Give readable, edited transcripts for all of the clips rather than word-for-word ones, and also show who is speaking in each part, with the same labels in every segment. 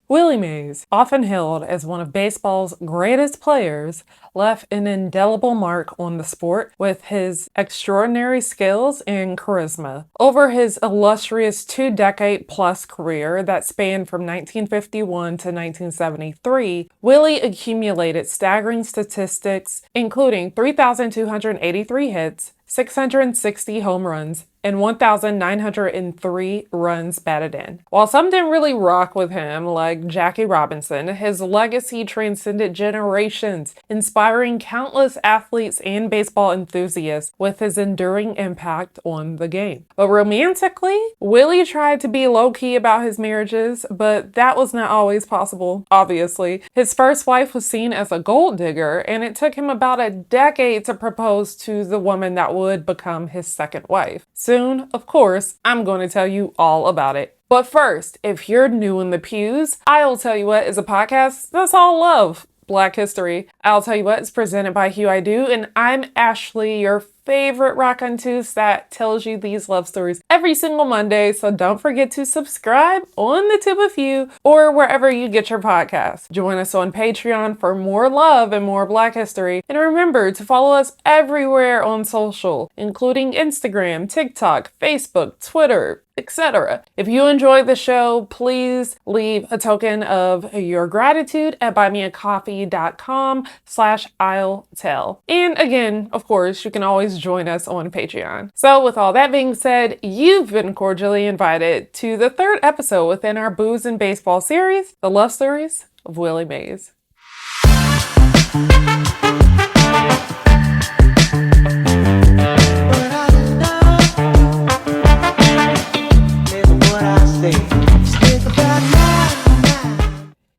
Speaker 1: Willie Mays, often hailed as one of baseball's greatest players, left an indelible mark on the sport with his extraordinary skills and charisma. Over his illustrious two-decade-plus career that spanned from 1951 to 1973, Willie accumulated staggering statistics, including 3,283 hits, 660 home runs, and 1,903 runs batted in. While some didn't really rock with him, like Jackie Robinson, his legacy transcended generations, inspiring countless athletes and baseball enthusiasts with his enduring impact on the game. But romantically, Willie tried to be low-key about his marriages, but that was not always possible, obviously. His first wife was seen as a gold digger, and it took him about a decade to propose to the woman that would become his second wife. Soon, of course, I'm going to tell you all about it. But first, if you're new in the pews, I'll Tell You What is a podcast that's all love Black history. I'll Tell You What is presented by Hueido, and I'm Ashley, your favorite raconteuse that tells you these love stories every single Monday, so don't forget to subscribe on the Tube of You or wherever you get your podcasts. Join us on Patreon for more love and more Black history, and remember to follow us everywhere on social, including Instagram, TikTok, Facebook, Twitter, etc. If you enjoyed the show, please leave a token of your gratitude at buymeacoffee.com/I'll tell. And again, of course, you can always join us on Patreon. So with all that being said, you've been cordially invited to the third episode within our Booze and Baseball series, The Love Stories of Willie Mays.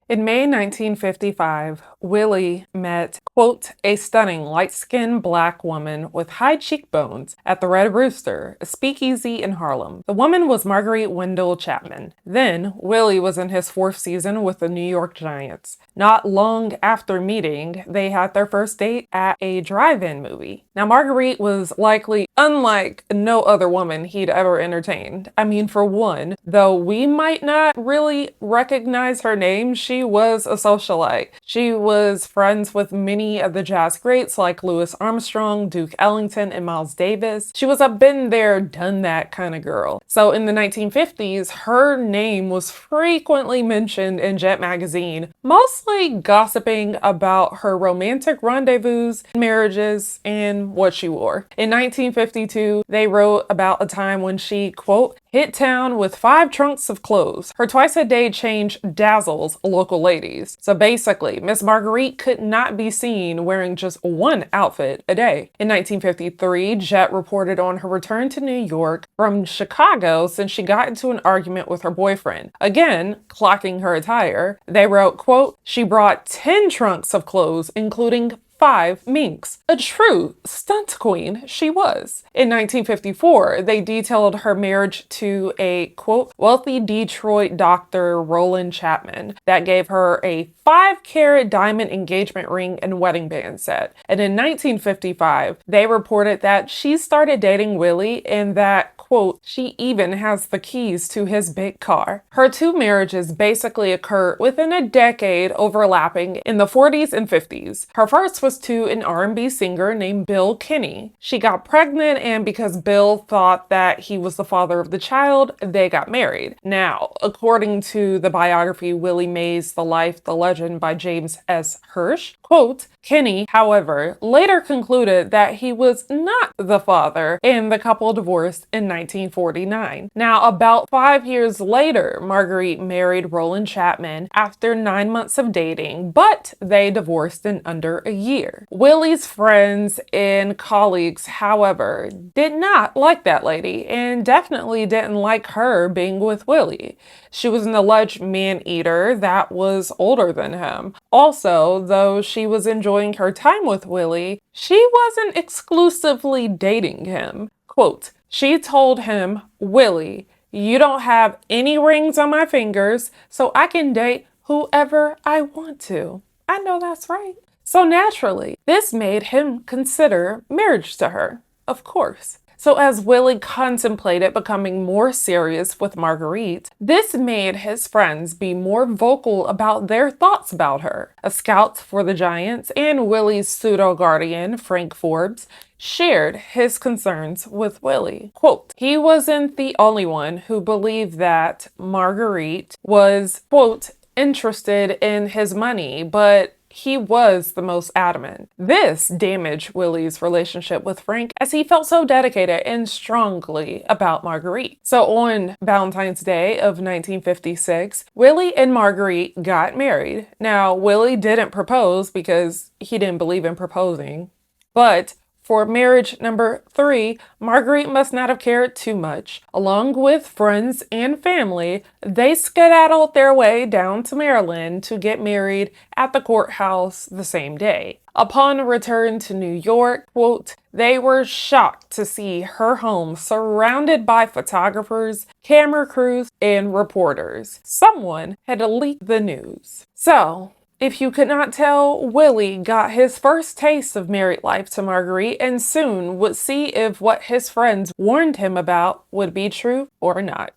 Speaker 1: In May 1955, Willie met, quote, a stunning light-skinned black woman with high cheekbones at the Red Rooster, a speakeasy in Harlem. The woman was Margaret Wendell Chapman. Then, Willie was in his fourth season with the New York Giants. Not long after meeting, they had their first date at a drive-in movie. Now, Marguerite was likely unlike no other woman he'd ever entertained. I mean, for one, though we might not really recognize her name, she was a socialite. She was friends with many of the jazz greats like Louis Armstrong, Duke Ellington, and Miles Davis. She was a been there, done that kind of girl. So in the 1950s, her name was frequently mentioned in Jet magazine, mostly gossiping about her romantic rendezvous, marriages, and what she wore. In 1952, they wrote about a time when she, quote, hit town with 5 trunks of clothes. Her twice-a-day change dazzles local ladies. So basically, Miss Marguerite could not be seen wearing just one outfit a day. In 1953, Jet reported on her return to New York from Chicago since she got into an argument with her boyfriend. Again, clocking her attire, they wrote, quote, she brought 10 trunks of clothes, including 5 minks. A true stunt queen she was. In 1954, they detailed her marriage to a, quote, wealthy Detroit doctor, Roland Chapman, that gave her a 5-carat diamond engagement ring and wedding band set. And in 1955, they reported that she started dating Willie and that, quote, she even has the keys to his big car. Her 2 marriages basically occurred within a decade, overlapping in the 40s and 50s. Her first was to an R&B singer named Bill Kinney. She got pregnant, and because Bill thought that he was the father of the child, they got married. Now, according to the biography Willie Mays, The Life, the Legend by James S. Hirsch, quote, Kinney, however, later concluded that he was not the father, and the couple divorced in 1949. Now, about 5 years later, Marguerite married Roland Chapman after 9 months of dating, but they divorced in under a year. Willie's friends and colleagues, however, did not like that lady and definitely didn't like her being with Willie. She was an alleged man-eater that was older than him. Also, though she was enjoying her time with Willie, she wasn't exclusively dating him. Quote, she told him, Willie, you don't have any rings on my fingers, so I can date whoever I want to. I know that's right. So naturally, this made him consider marriage to her, of course. So as Willie contemplated becoming more serious with Marguerite, this made his friends be more vocal about their thoughts about her. A scout for the Giants and Willie's pseudo-guardian, Frank Forbes, shared his concerns with Willie. Quote, he wasn't the only one who believed that Marguerite was, quote, interested in his money, but he was the most adamant. This damaged Willie's relationship with Frank as he felt so dedicated and strongly about Marguerite. So on Valentine's Day of 1956, Willie and Marguerite got married. Now, Willie didn't propose because he didn't believe in proposing, but for marriage number 3, Marguerite must not have cared too much. Along with friends and family, they skedaddled their way down to Maryland to get married at the courthouse the same day. Upon return to New York, quote, they were shocked to see her home surrounded by photographers, camera crews, and reporters. Someone had leaked the news. So, if you could not tell, Willie got his first taste of married life to Marguerite and soon would see if what his friends warned him about would be true or not.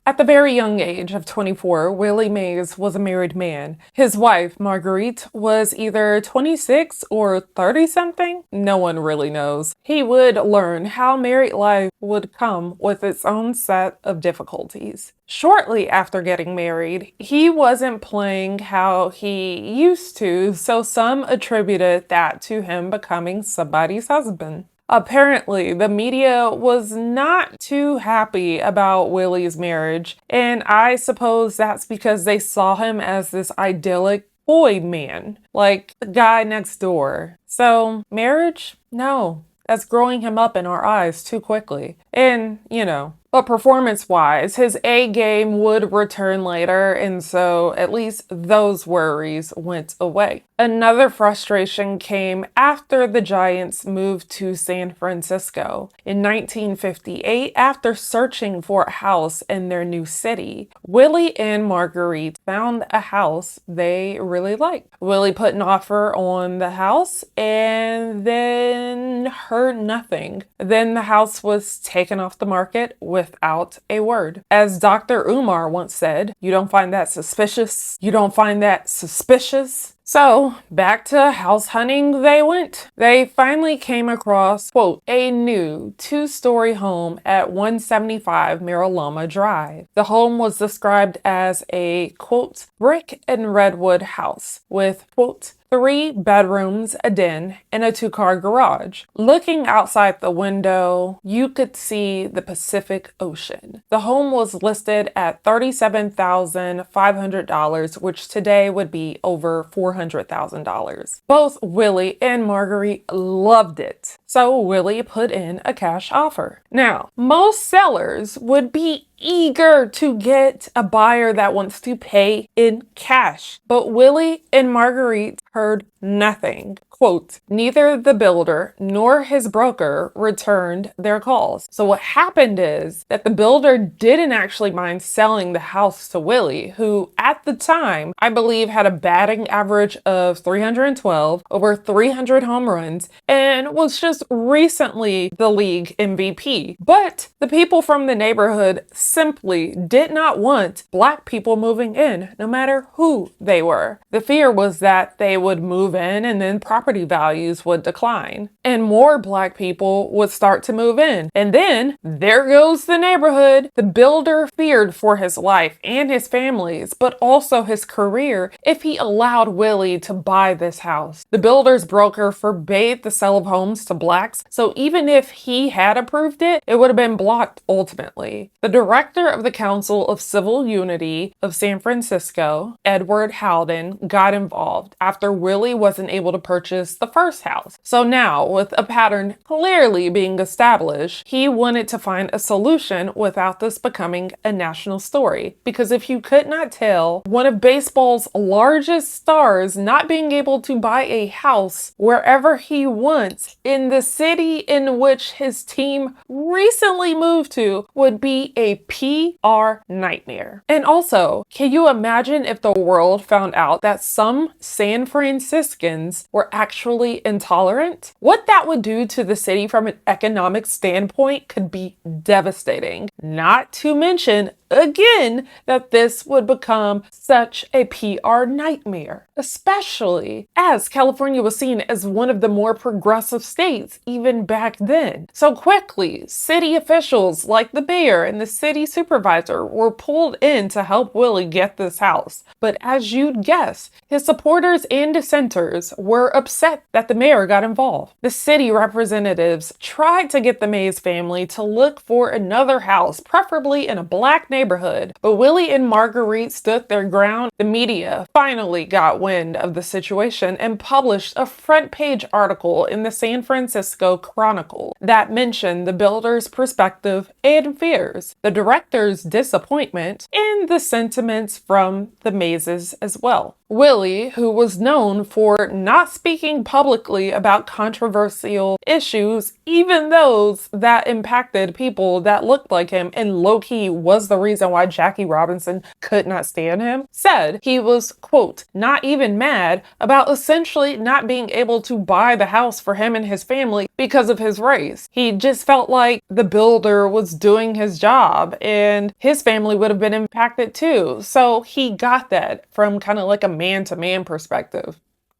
Speaker 1: At the very young age of 24, Willie Mays was a married man. His wife, Marguerite, was either 26 or 30-something. No one really knows. He would learn how married life would come with its own set of difficulties. Shortly after getting married, he wasn't playing how he used to, so some attributed that to him becoming somebody's husband. Apparently, the media was not too happy about Willie's marriage, and I suppose that's because they saw him as this idyllic boy man, like the guy next door. So, marriage? No. That's growing him up in our eyes too quickly. And, but performance-wise, his A game would return later, and so at least those worries went away. Another frustration came after the Giants moved to San Francisco. In 1958, after searching for a house in their new city, Willie and Marguerite found a house they really liked. Willie put an offer on the house and then heard nothing. Then the house was taken off the market without a word. As Dr. Umar once said, you don't find that suspicious? You don't find that suspicious? So, back to house hunting they went. They finally came across, quote, a new 2-story home at 175 Mariloma Drive. The home was described as a, quote, brick and redwood house with, quote, 3 bedrooms, a den, and a 2-car garage. Looking outside the window, you could see the Pacific Ocean. The home was listed at $37,500, which today would be over $400,000. Both Willie and Marguerite loved it, so Willie put in a cash offer. Now, most sellers would be eager to get a buyer that wants to pay in cash. But Willie and Marguerite heard nothing. Quote, neither the builder nor his broker returned their calls. So what happened is that the builder didn't actually mind selling the house to Willie, who at the time, I believe, had a batting average of 312, over 300 home runs, and was just recently the league MVP. But the people from the neighborhood simply did not want Black people moving in, no matter who they were. The fear was that they would move in and then property values would decline and more Black people would start to move in. And then there goes the neighborhood. The builder feared for his life and his family's, but also his career if he allowed Willie to buy this house. The builder's broker forbade the sale of homes to Blacks, so even if he had approved it, it would have been blocked ultimately. The director of the Council of Civil Unity of San Francisco, Edward Howden, got involved after Willie wasn't able to purchase the first house. So now, with a pattern clearly being established, he wanted to find a solution without this becoming a national story. Because if you could not tell, one of baseball's largest stars not being able to buy a house wherever he wants in the city in which his team recently moved to would be a PR nightmare. And also, can you imagine if the world found out that some San Franciscans were actually intolerant? What that would do to the city from an economic standpoint could be devastating. Not to mention, again, that this would become such a PR nightmare, especially as California was seen as one of the more progressive states even back then. So quickly, city officials like the mayor and the city supervisor were pulled in to help Willie get this house. But as you'd guess, his supporters and dissenters were upset that the mayor got involved. The city representatives tried to get the Mays family to look for another house, preferably in a black neighborhood, but Willie and Marguerite stood their ground. The media finally got wind of the situation and published a front page article in the San Francisco Chronicle that mentioned the builder's perspective and fears, the director's disappointment, and the sentiments from the Mayses as well. Willie, who was known for not speaking publicly about controversial issues, even those that impacted people that looked like him and low-key was the reason why Jackie Robinson could not stand him, said he was, quote, not even mad about essentially not being able to buy the house for him and his family because of his race. He just felt like the builder was doing his job and his family would have been impacted too. So he got that from kind of like a man-to-man perspective.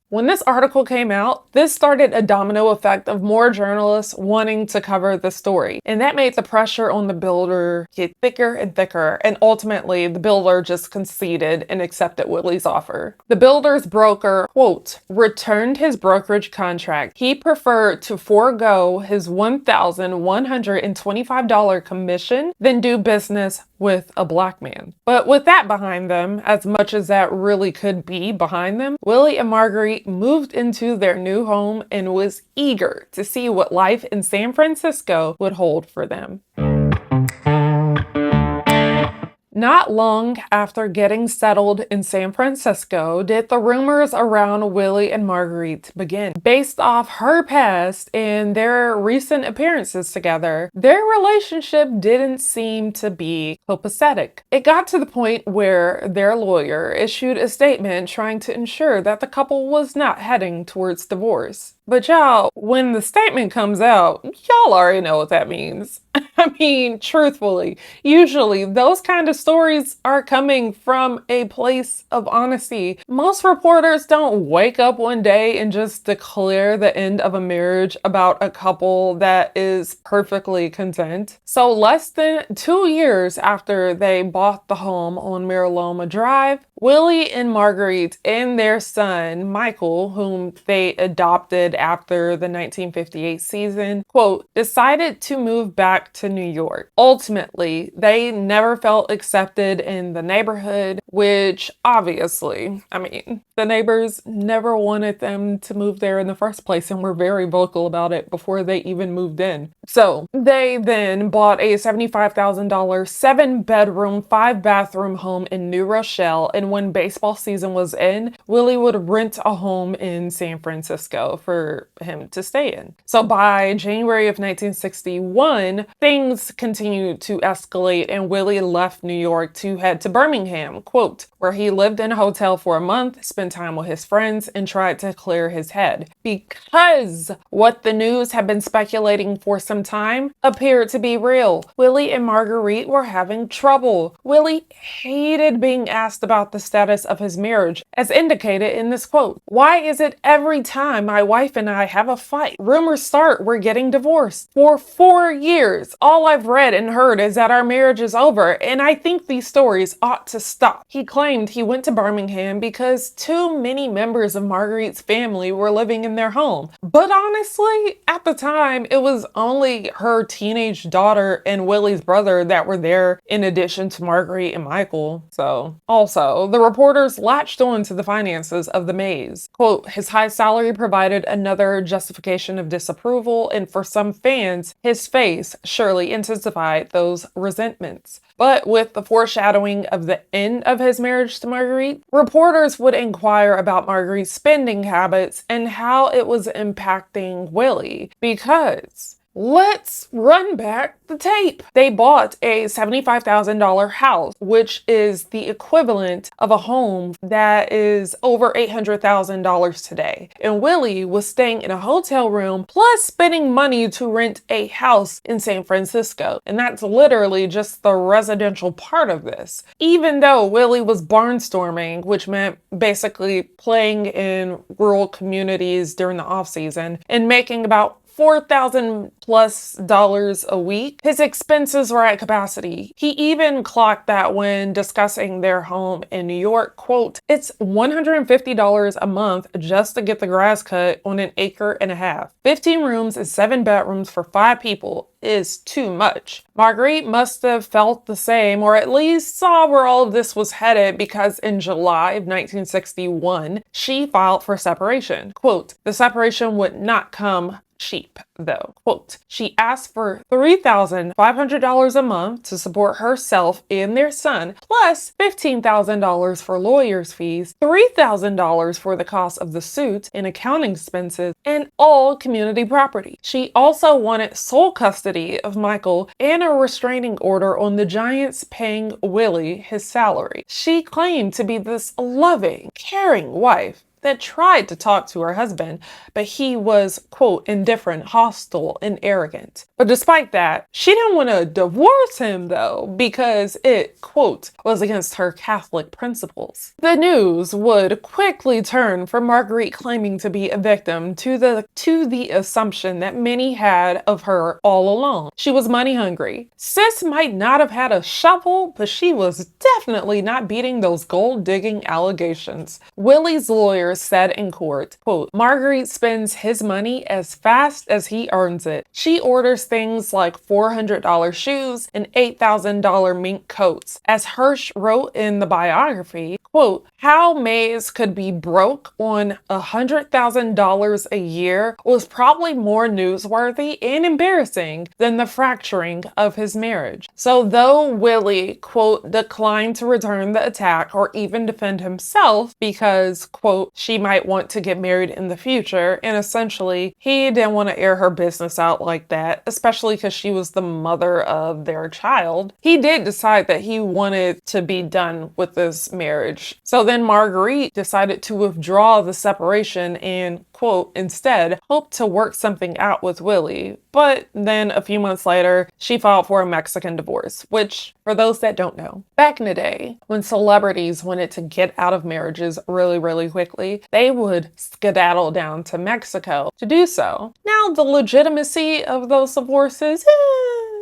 Speaker 1: When this article came out, this started a domino effect of more journalists wanting to cover the story. And that made the pressure on the builder get thicker and thicker. And ultimately, the builder just conceded and accepted Willie's offer. The builder's broker, quote, returned his brokerage contract. He preferred to forego his $1,125 commission than do business with a black man. But with that behind them, as much as that really could be behind them, Willie and Marguerite moved into their new home and was eager to see what life in San Francisco would hold for them. Not long after getting settled in San Francisco did the rumors around Willie and Marguerite begin. Based off her past and their recent appearances together, their relationship didn't seem to be copacetic. It got to the point where their lawyer issued a statement trying to ensure that the couple was not heading towards divorce. But y'all, when the statement comes out, y'all already know what that means. I mean, truthfully, usually those kind of stories are coming from a place of honesty. Most reporters don't wake up one day and just declare the end of a marriage about a couple that is perfectly content. So less than 2 years after they bought the home on Mariloma Drive, Willie and Marguerite and their son, Michael, whom they adopted after the 1958 season, quote, decided to move back to New York. Ultimately, they never felt accepted in the neighborhood, which obviously, I mean, the neighbors never wanted them to move there in the first place and were very vocal about it before they even moved in. So they then bought a $75,000 7-bedroom, 5-bathroom home in New Rochelle, and when baseball season was in, Willie would rent a home in San Francisco for him to stay in. So by January of 1961, things continued to escalate and Willie left New York to head to Birmingham, quote, where he lived in a hotel for a month, spent time with his friends, and tried to clear his head. Because what the news had been speculating for some time appeared to be real. Willie and Marguerite were having trouble. Willie hated being asked about the status of his marriage, as indicated in this quote. Why is it every time my wife and I have a fight, rumors start we're getting divorced? For 4 years, all I've read and heard is that our marriage is over, and I think these stories ought to stop. He claimed he went to Birmingham because too many members of Marguerite's family were living in their home. But honestly, at the time, it was only her teenage daughter and Willie's brother that were there in addition to Marguerite and Michael. So, also, the reporters latched on to the finances of the Mays. Quote, his high salary provided another justification of disapproval, and for some fans, his face surely intensified those resentments. But with the foreshadowing of the end of his marriage to Marguerite, reporters would inquire about Marguerite's spending habits and how it was impacting Willie, because Let's run back the tape. They bought a $75,000 house, which is the equivalent of a home that is over $800,000 today. And Willie was staying in a hotel room plus spending money to rent a house in San Francisco. And that's literally just the residential part of this. Even though Willie was barnstorming, which meant basically playing in rural communities during the off season and making about $4,000+ a week. His expenses were at capacity. He even clocked that when discussing their home in New York, quote, "It's $150 a month just to get the grass cut on an acre and a half. 15 rooms and 7 bedrooms for 5 people is too much." Marguerite must have felt the same, or at least saw where all of this was headed, because in July of 1961, she filed for separation. Quote, "The separation would not come cheap, though." Quote, "She asked for $3,500 a month to support herself and their son, plus $15,000 for lawyers' fees, $3,000 for the cost of the suit and accounting expenses, and all community property. She also wanted sole custody of Michael and a restraining order on the Giants, paying Willie his salary. She claimed to be this loving, caring wife that tried to talk to her husband, but he was, quote, indifferent, hostile, and arrogant. But despite that, she didn't want to divorce him, though, because it, quote, was against her Catholic principles. The news would quickly turn from Marguerite claiming to be a victim to the assumption that many had of her all along. She was money hungry. Sis might not have had a shovel, but she was definitely not beating those gold digging allegations. Willie's lawyer said in court, quote, "Marguerite spends his money as fast as he earns it. She orders things like $400 shoes and $8,000 mink coats." As Hirsch wrote in the biography, quote, "How Mays could be broke on $100,000 a year was probably more newsworthy and embarrassing than the fracturing of his marriage." So though Willie, quote, declined to return the attack or even defend himself because, quote, she might want to get married in the future, and essentially he didn't want to air her business out like that, especially because she was the mother of their child, he did decide that he wanted to be done with this marriage. So then Marguerite decided to withdraw the separation and, quote, instead hoped to work something out with Willie. But then a few months later, she filed for a Mexican divorce, which, for those that don't know, back in the day, when celebrities wanted to get out of marriages really, really quickly, they would skedaddle down to Mexico to do so. Now, the legitimacy of those divorces,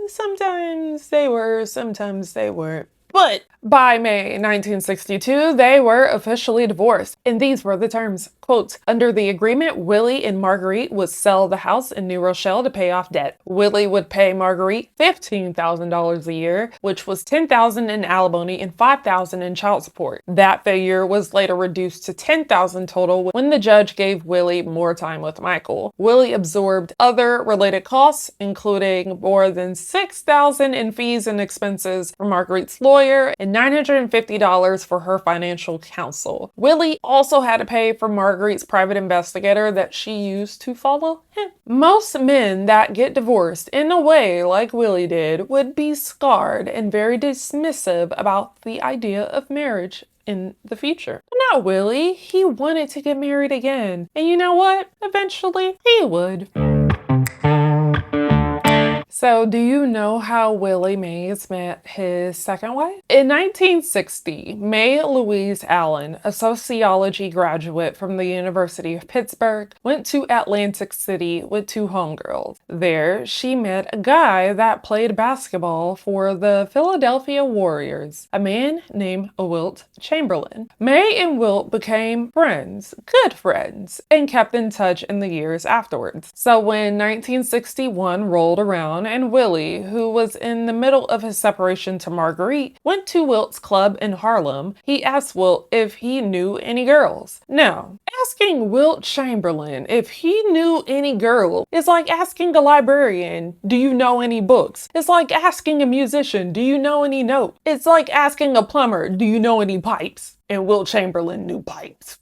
Speaker 1: sometimes they were, sometimes they weren't. But by May 1962, they were officially divorced, and these were the terms. Quote, "Under the agreement, Willie and Marguerite would sell the house in New Rochelle to pay off debt. Willie would pay Marguerite $15,000 a year, which was $10,000 in alimony and $5,000 in child support. That figure was later reduced to $10,000 total when the judge gave Willie more time with Michael. Willie absorbed other related costs, including more than $6,000 in fees and expenses for Marguerite's lawyer and $950 for her financial counsel. Willie also had to pay for Marguerite's private investigator that she used to follow him. Most men that get divorced in a way like Willie did would be scarred and very dismissive about the idea of marriage in the future. But not Willie. He wanted to get married again. And you know what? Eventually, he would. So, do you know how Willie Mays met his second wife? In 1960, May Louise Allen, a sociology graduate from the University of Pittsburgh, went to Atlantic City with 2 homegirls. There, she met a guy that played basketball for the Philadelphia Warriors, a man named Wilt Chamberlain. May and Wilt became friends, good friends, and kept in touch in the years afterwards. So when 1961 rolled around, and Willie, who was in the middle of his separation to Marguerite, went to Wilt's club in Harlem, he asked Wilt if he knew any girls. Now, asking Wilt Chamberlain if he knew any girl is like asking a librarian, do you know any books? It's like asking a musician, do you know any notes? It's like asking a plumber, do you know any pipes? And Wilt Chamberlain knew pipes.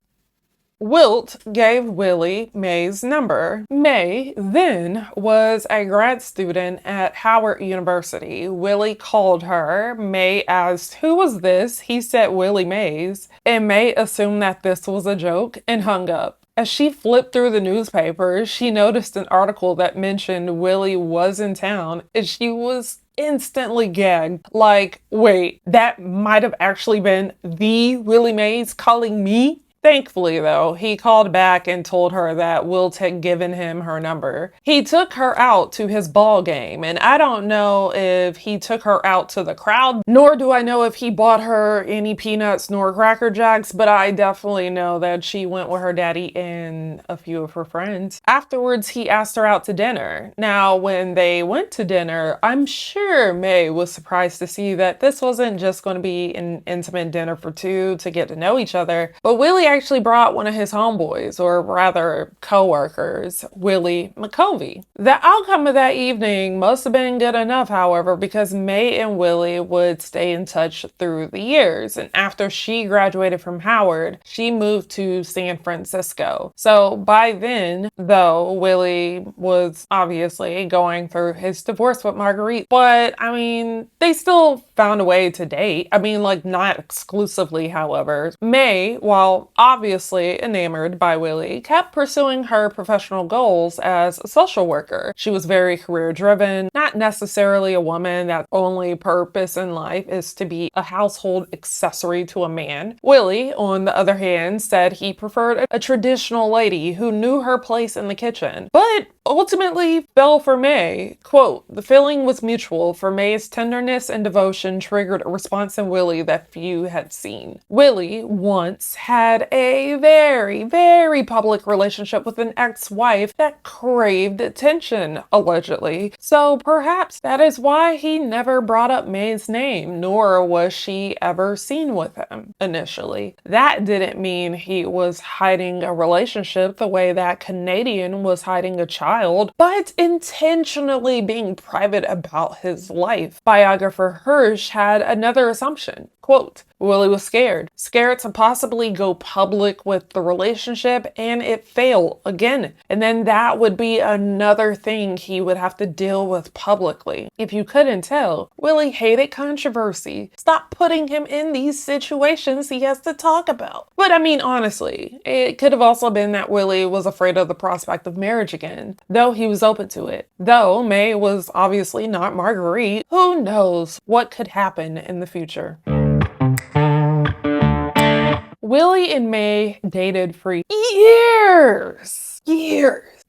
Speaker 1: Wilt gave Willie Mays' number. May then was a grad student at Howard University. Willie called her. May asked, "Who was this?" He said Willie Mays, and May assumed that this was a joke and hung up. As she flipped through the newspapers, she noticed an article that mentioned Willie was in town, and she was instantly gagged. Like, wait, that might have actually been the Willie Mays calling me? Thankfully, though, he called back and told her that Wilt had given him her number. He took her out to his ball game, and I don't know if he took her out to the crowd, nor do I know if he bought her any peanuts nor Cracker Jacks, but I definitely know that she went with her daddy and a few of her friends. Afterwards, he asked her out to dinner. Now, when they went to dinner, I'm sure May was surprised to see that this wasn't just going to be an intimate dinner for two to get to know each other, but Willie actually brought one of his homeboys, or rather co-workers, Willie McCovey. The outcome of that evening must have been good enough, however, because May and Willie would stay in touch through the years. And after she graduated from Howard, she moved to San Francisco. So by then, though, Willie was obviously going through his divorce with Margaret, but I mean, they still found a way to date. I mean, like, not exclusively, however. May, while obviously enamored by Willie, kept pursuing her professional goals as a social worker. She was very career driven, not necessarily a woman that only purpose in life is to be a household accessory to a man. Willie, on the other hand, said he preferred a traditional lady who knew her place in the kitchen, but ultimately fell for May. Quote, "The feeling was mutual, for May's tenderness and devotion triggered a response in Willie that few had seen." Willie once had a very, very public relationship with an ex-wife that craved attention, allegedly. So perhaps that is why he never brought up May's name, nor was she ever seen with him initially. That didn't mean he was hiding a relationship the way that Canadian was hiding a child, but intentionally being private about his life. Biographer Hirsch had another assumption. Quote, "Willie was scared to possibly go public with the relationship, and it failed again. And then that would be another thing he would have to deal with publicly. If you couldn't tell, Willie hated controversy. Stop putting him in these situations he has to talk about." But I mean, honestly, it could have also been that Willie was afraid of the prospect of marriage again, though he was open to it. Though May was obviously not Marguerite, who knows what could happen in the future. Willie and May dated for years.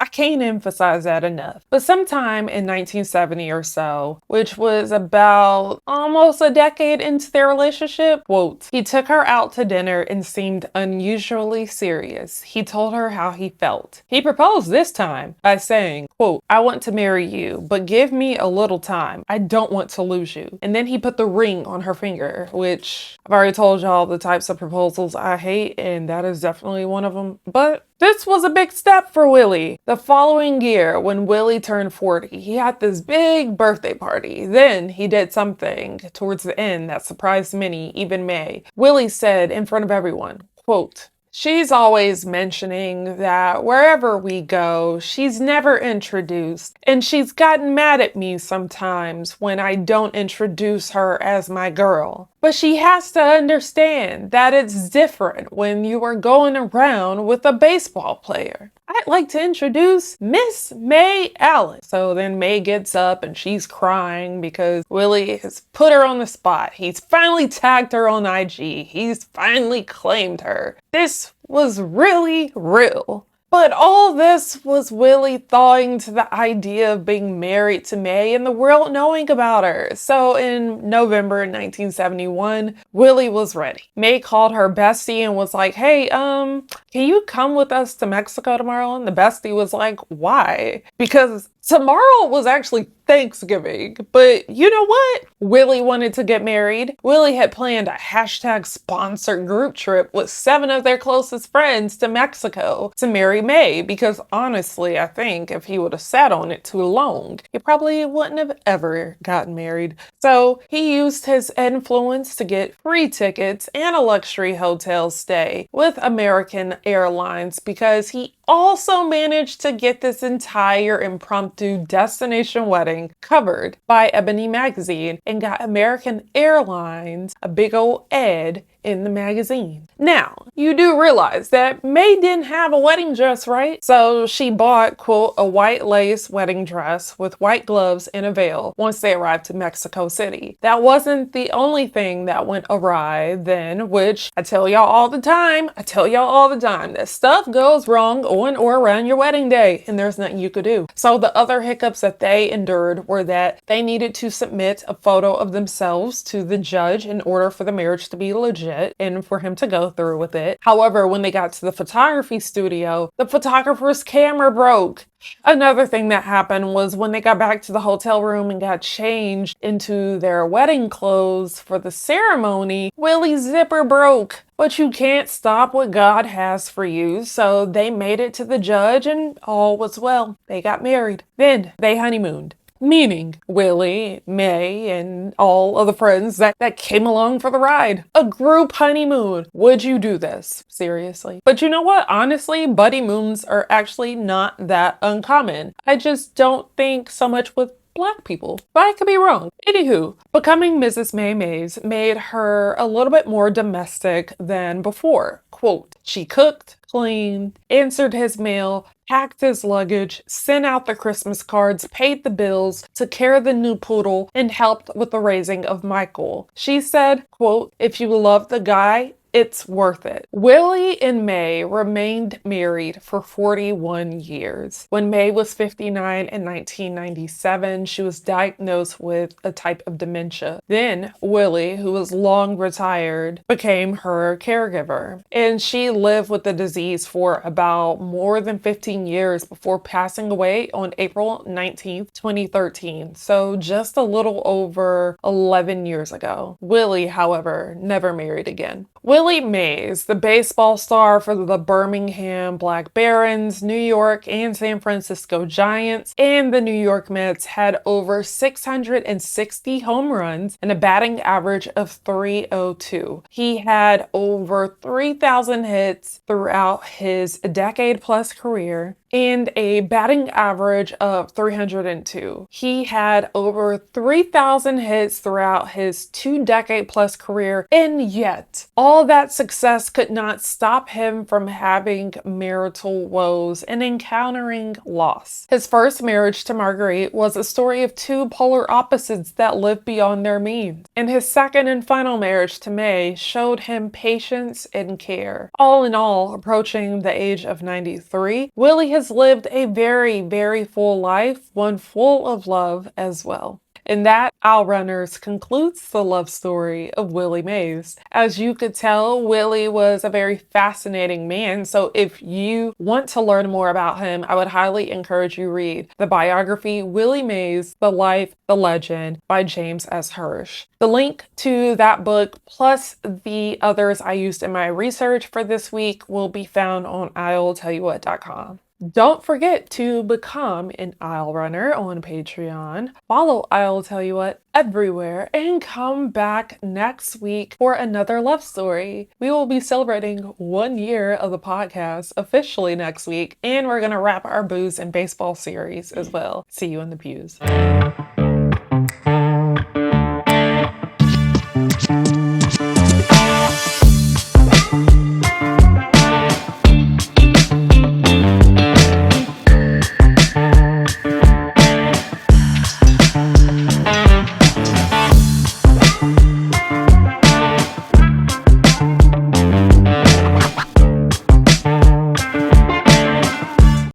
Speaker 1: I can't emphasize that enough. But sometime in 1970 or so, which was about almost a decade into their relationship, quote, "He took her out to dinner and seemed unusually serious. He told her how he felt. He proposed this time by saying, quote, 'I want to marry you, but give me a little time. I don't want to lose you.' And then he put the ring on her finger," which I've already told y'all the types of proposals I hate, and that is definitely one of them. But this was a big step for Willie. The following year, when Willie turned 40, he had this big birthday party. Then he did something towards the end that surprised many, even May. Willie said in front of everyone, quote, "She's always mentioning that wherever we go, she's never introduced, and she's gotten mad at me sometimes when I don't introduce her as my girl. But she has to understand that it's different when you are going around with a baseball player. I'd like to introduce Miss May Allen." So then May gets up and she's crying because Willie has put her on the spot. He's finally tagged her on IG. He's finally claimed her. This was really real. But all this was Willie thawing to the idea of being married to May and the world knowing about her. So in November 1971, Willie was ready. May called her bestie and was like, "Hey, can you come with us to Mexico tomorrow?" And the bestie was like, "Why?" Because tomorrow was actually Thanksgiving. But you know what? Willie wanted to get married. Willie had planned a hashtag sponsored group trip with 7 of their closest friends to Mexico to marry May, because honestly, I think if he would have sat on it too long, he probably wouldn't have ever gotten married. So he used his influence to get free tickets and a luxury hotel stay with American Airlines, because he also managed to get this entire impromptu destination wedding covered by Ebony magazine and got American Airlines a big old ad in the magazine. Now, you do realize that May didn't have a wedding dress, right? So she bought, quote, a white lace wedding dress with white gloves and a veil once they arrived to Mexico City. That wasn't the only thing that went awry then, which I tell y'all all the time, that stuff goes wrong on or around your wedding day, and there's nothing you could do. So the other hiccups that they endured were that they needed to submit a photo of themselves to the judge in order for the marriage to be legit and for him to go through with it. However, when they got to the photography studio, the photographer's camera broke. Another thing that happened was when they got back to the hotel room and got changed into their wedding clothes for the ceremony, Willie's zipper broke. But you can't stop what God has for you, so they made it to the judge and all was well. They got married. Then they honeymooned. Meaning Willie, May, and all of the friends that came along for the ride. A group honeymoon. Would you do this? Seriously. But you know what? Honestly, buddy moons are actually not that uncommon. I just don't think so much with Black people, but I could be wrong. Anywho, becoming Mrs. May Mays made her a little bit more domestic than before. Quote, she cooked, cleaned, answered his mail, packed his luggage, sent out the Christmas cards, paid the bills, took care of the new poodle, and helped with the raising of Michael. She said, quote, if you love the guy, it's worth it. Willie and May remained married for 41 years. When May was 59 in 1997, she was diagnosed with a type of dementia. Then Willie, who was long retired, became her caregiver. And she lived with the disease for about more than 15 years before passing away on April 19th, 2013. So just a little over 11 years ago. Willie, however, never married again. Willie Mays, the baseball star for the Birmingham Black Barons, New York and San Francisco Giants, and the New York Mets, had over 660 home runs and a batting average of .302. He had over 3,000 hits throughout his decade-plus career and a batting average of .302. He had over 3,000 hits throughout his 2-decade-plus career, and yet all that success could not stop him from having marital woes and encountering loss. His first marriage to Margaret was a story of 2 polar opposites that lived beyond their means, and his second and final marriage to May showed him patience and care. All in all, approaching the age of 93, Willie has lived a very, very full life, one full of love as well. And that, Owl Runners, concludes the love story of Willie Mays. As you could tell, Willie was a very fascinating man, so if you want to learn more about him, I would highly encourage you read the biography Willie Mays, The Life, the Legend by James S. Hirsch. The link to that book, plus the others I used in my research for this week, will be found on I'llTellYouWhat.com. Don't forget to become an Owl Runner on Patreon. Follow I'll Tell You What everywhere and come back next week for another love story. We will be celebrating 1 year of the podcast officially next week, and we're going to wrap our booze and baseball series as well. See you in the pews.